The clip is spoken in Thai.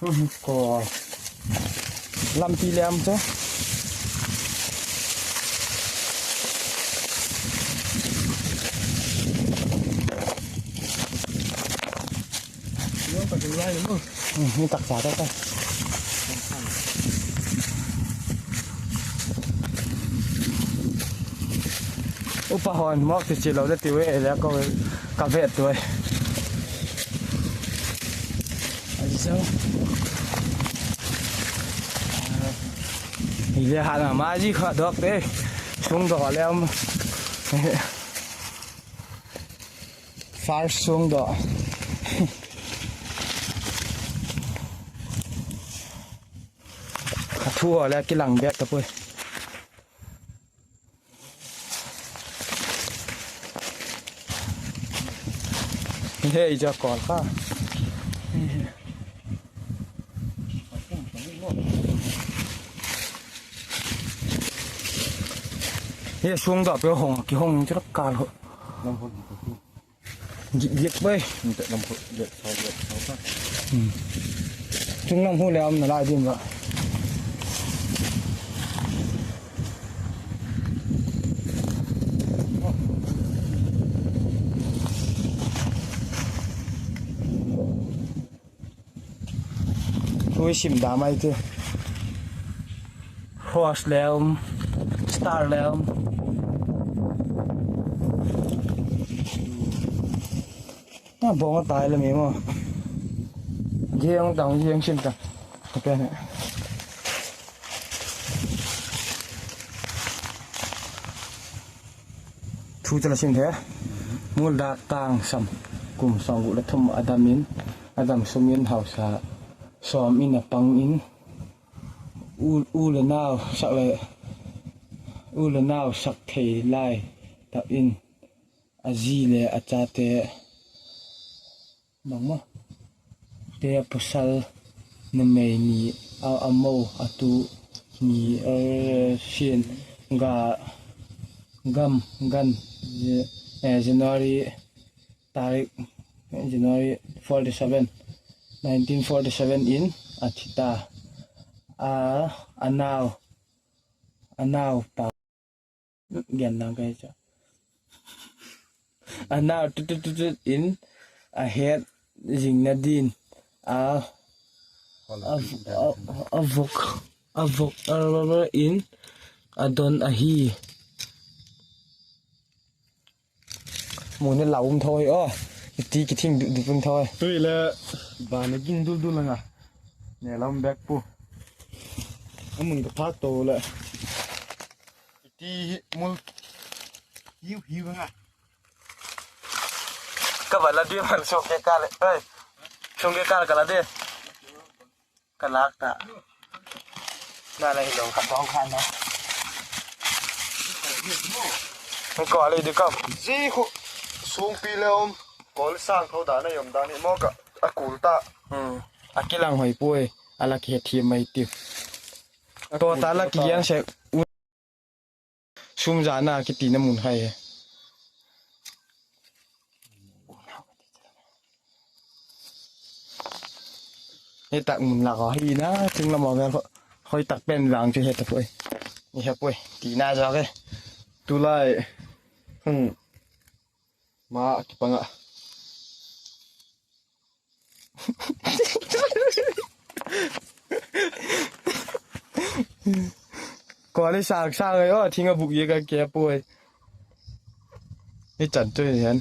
ก็ลำปีแหลมจ้ะเรื่องปัจจุบันเลยมั้งมีตักษาได้อุปกรณ์มอกที่เราได้ติวแล้วก็กาแฟด้วยอันนี้อีเลียหามาจีขอดอกเด้ช่วงดอกแล้วฟาร์ช่วงดอกทั่วแล้วกินหลังแบกตะปุ้ยเฮ้ยจะก่อนค่ะเฮ้ยช่วงดอกเปรี้ยวหงกี่หงจะรักการเหรอน้ำพ่นเยอะไปแต่น้ำพ่นเยอะเขาค่ะช่วงน้ำพ่นแล้วมันละลายดิ้นละช่วยชิมดาไม่เถอะฮอสแล้วสตาร์แล้วน่าบอกว่าตายแล้วมั้งเยี่ยงต่างเยี่ยงชิมต่างเป็นไงทูจะละชิมเถอะมูลดาต่างซ้ำกลุ่มสองกุลธรรมอดัมสมินเฮาสาสอมอินปังอินอูละนาวสักเลยอูละนาวสักเทไลตับอินอาจีเลอาจาเตบังมะเตะพุสัลนเมนีเอาอโมอตุนีเชียนกันJanuary ตาริก January 47 1947 in Achita Anao pa gian lang kayo siya Anao in ahead Zingnadin avok in Adon Ahi mùa lẩu thôi tí cái thing được vâng thôi tôi là bà nó kinh đu là ngà nè làm bạc pu mình có phát tổ lại tí mua hiu ngà các bạn là đi bằng số cái ca lại ơi số cái ca là đi cả lát tạ đây là đồ khát bóng khăn đó không có lấy được không gì khổ xuống pi leo có sang thâu đá này yểm đá này mò cả củ ta cái làng hỏi bùi là cái thiềm mày tiêu to ta là cái giang sẽ sum giá na cái tí nó muốn hay hết tặng muốn là có gì đó chừng là mọi người hơi tặng bên vàng cho hết tập bùiนี่ครับปุ้ยตีหน้าจอเลยตุไลมากี่ปังอ่ะก่อนเลยสากเลยทิ้งกับบุกเยอะกันแกปุ้ยนี่จัดด้วยเห็น